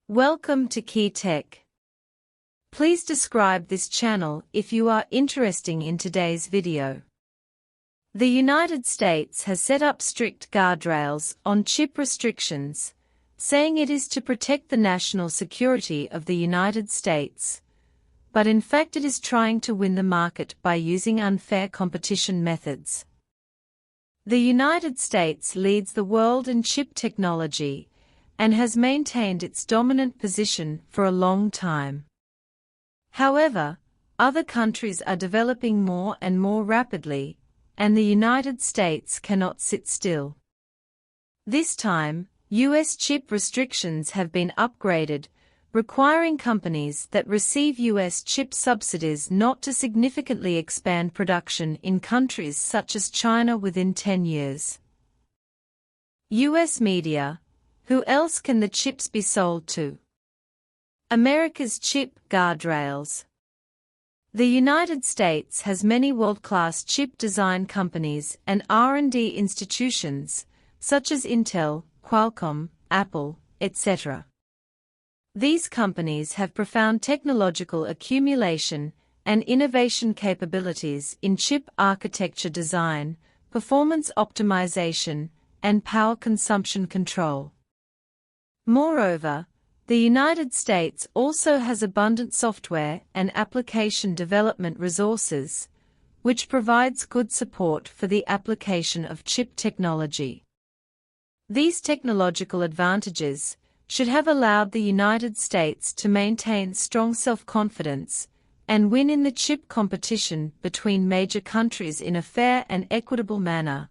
Welcome to Key Tech. Please describe this channel if you are interested in today's video. The United States has set up strict guardrails on chip restrictions, saying it is to protect the national security of the United States. But in fact it is trying to win the market by using unfair competition methods. The United States leads the world in chip technology and has maintained its dominant position for a long time. However, other countries are developing more and more rapidly, and the United States cannot sit still. This time, US chip restrictions have been upgraded, requiring companies that receive US chip subsidies not to significantly expand production in countries such as China within 10 years. US media: who else can the chips be sold to? America's chip guardrails. The United States has many world-class chip design companies and R&D institutions, such as Intel, Qualcomm, Apple, etc. These companies have profound technological accumulation and innovation capabilities in chip architecture design, performance optimization, and power consumption control. Moreover, the United States also has abundant software and application development resources, which provides good support for the application of chip technology. These technological advantages should have allowed the United States to maintain strong self-confidence and win in the chip competition between major countries in a fair and equitable manner,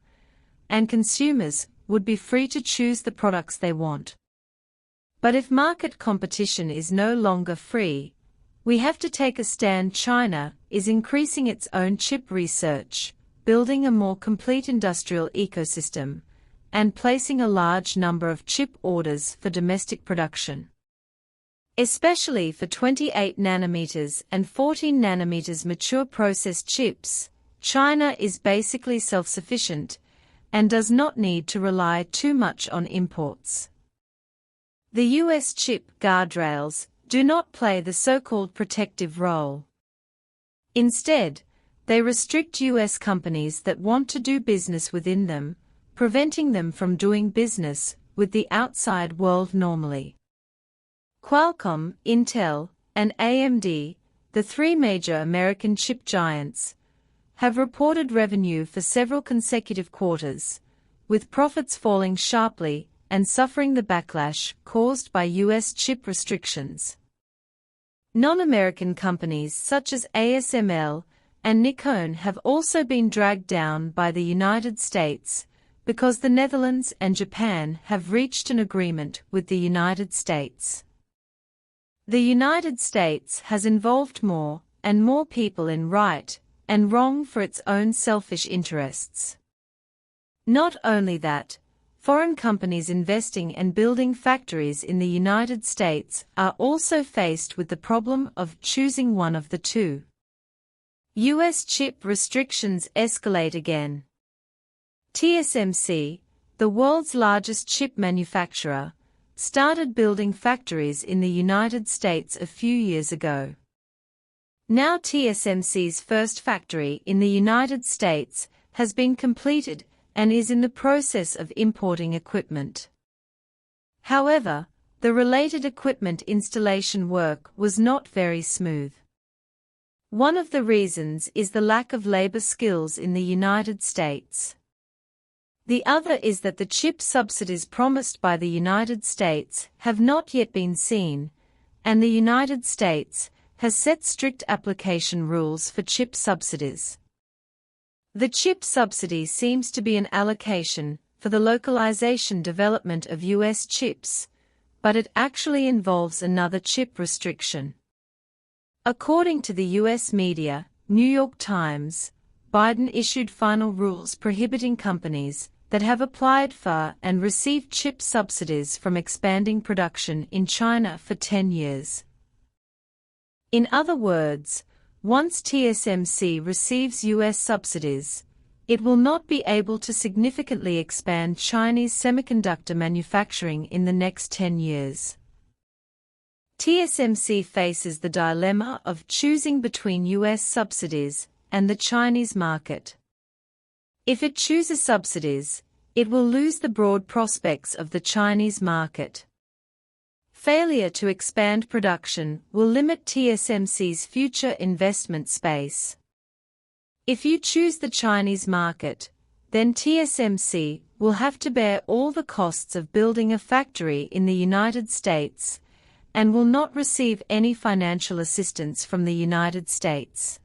and consumers would be free to choose the products they want. But if market competition is no longer free, we have to take a stand. China is increasing its own chip research, building a more complete industrial ecosystem, and placing a large number of chip orders for domestic production. Especially for 28 nanometers and 14 nanometers mature process chips, China is basically self-sufficient and does not need to rely too much on imports. The US chip guardrails do not play the so-called protective role. Instead, they restrict US companies that want to do business within them, preventing them from doing business with the outside world normally. Qualcomm, Intel, and AMD, the three major American chip giants, have reported revenue for several consecutive quarters, with profits falling sharply and suffering the backlash caused by US chip restrictions. Non-American companies such as ASML and Nikon have also been dragged down by the United States because the Netherlands and Japan have reached an agreement with the United States. The United States has involved more and more people in right and wrong for its own selfish interests. Not only that, foreign companies investing and building factories in the United States are also faced with the problem of choosing one of the two. US chip restrictions escalate again. TSMC, the world's largest chip manufacturer, started building factories in the United States a few years ago. Now TSMC's first factory in the United States has been completed and is in the process of importing equipment. However, the related equipment installation work was not very smooth. One of the reasons is the lack of labor skills in the United States. The other is that the chip subsidies promised by the United States have not yet been seen, and the United States has set strict application rules for chip subsidies. The chip subsidy seems to be an allocation for the localization development of US chips, but it actually involves another chip restriction. According to the US media, New York Times, Biden issued final rules prohibiting companies that have applied for and received chip subsidies from expanding production in China for 10 years. In other words, once TSMC receives US subsidies, it will not be able to significantly expand Chinese semiconductor manufacturing in the next 10 years. TSMC faces the dilemma of choosing between US subsidies and the Chinese market. If it chooses subsidies, it will lose the broad prospects of the Chinese market. Failure to expand production will limit TSMC's future investment space. If you choose the Chinese market, then TSMC will have to bear all the costs of building a factory in the United States and will not receive any financial assistance from the United States.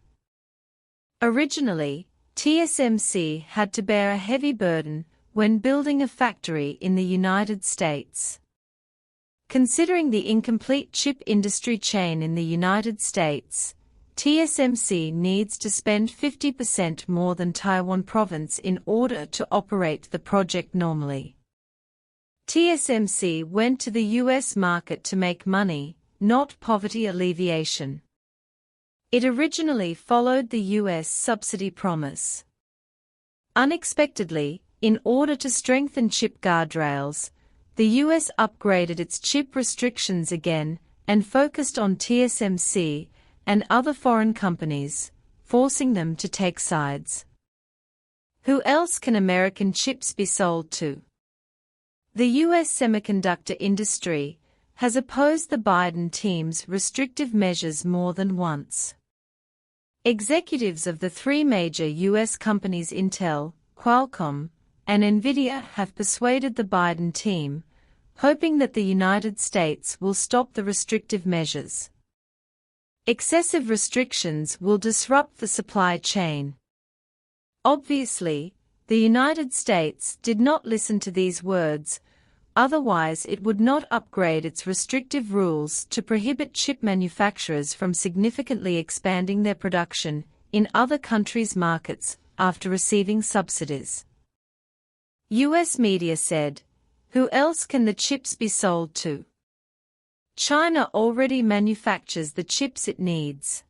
Originally, TSMC had to bear a heavy burden when building a factory in the United States. Considering the incomplete chip industry chain in the United States, TSMC needs to spend 50% more than Taiwan province in order to operate the project normally. TSMC went to the US market to make money, not poverty alleviation. It originally followed the US subsidy promise. Unexpectedly, in order to strengthen chip guardrails, the US upgraded its chip restrictions again and focused on TSMC and other foreign companies, forcing them to take sides. Who else can American chips be sold to? The US semiconductor industry has opposed the Biden team's restrictive measures more than once. Executives of the three major US companies Intel, Qualcomm, and Nvidia have persuaded the Biden team, hoping that the United States will stop the restrictive measures. Excessive restrictions will disrupt the supply chain. Obviously, the United States did not listen to these words, otherwise it would not upgrade its restrictive rules to prohibit chip manufacturers from significantly expanding their production in other countries' markets after receiving subsidies. US media said, "Who else can the chips be sold to? China already manufactures the chips it needs.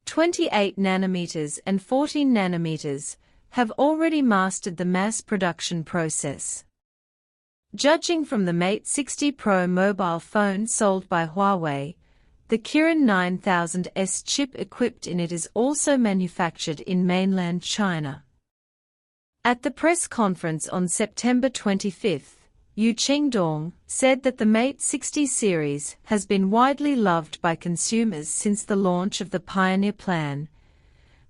28 nanometers and 14 nanometers have already mastered the mass production process." Judging from the Mate 60 Pro mobile phone sold by Huawei, the Kirin 9000S chip equipped in it is also manufactured in mainland China. At the press conference on September 25, Yu Qingdong said that the Mate 60 series has been widely loved by consumers since the launch of the Pioneer Plan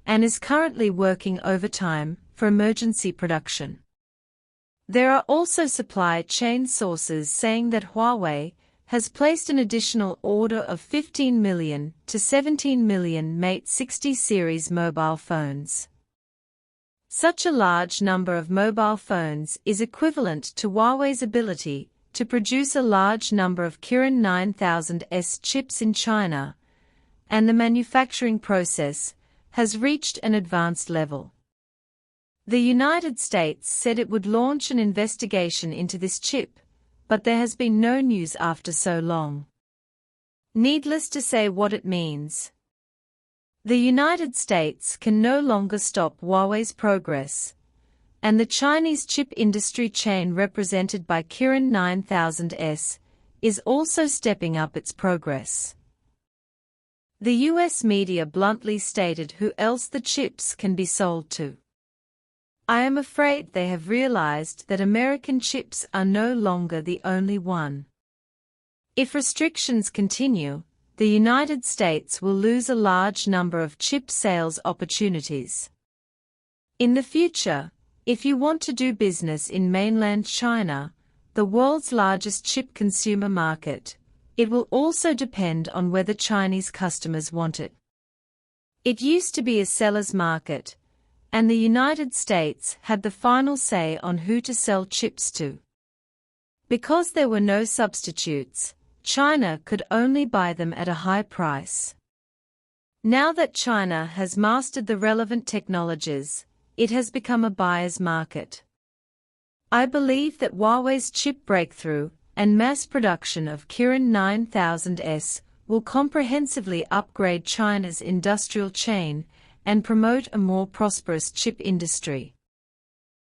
and is currently working overtime for emergency production. There are also supply chain sources saying that Huawei has placed an additional order of 15 million to 17 million Mate 60 series mobile phones. Such a large number of mobile phones is equivalent to Huawei's ability to produce a large number of Kirin 9000S chips in China, and the manufacturing process has reached an advanced level. The United States said it would launch an investigation into this chip, but there has been no news after so long. Needless to say what it means. The United States can no longer stop Huawei's progress, and the Chinese chip industry chain represented by Kirin 9000S is also stepping up its progress. The US media bluntly stated who else the chips can be sold to. I am afraid they have realized that American chips are no longer the only one. If restrictions continue, the United States will lose a large number of chip sales opportunities. In the future, if you want to do business in mainland China, the world's largest chip consumer market, it will also depend on whether Chinese customers want it. It used to be a seller's market, and the United States had the final say on who to sell chips to. Because there were no substitutes, China could only buy them at a high price. Now that China has mastered the relevant technologies, it has become a buyer's market. I believe that Huawei's chip breakthrough and mass production of Kirin 9000S will comprehensively upgrade China's industrial chain and promote a more prosperous chip industry.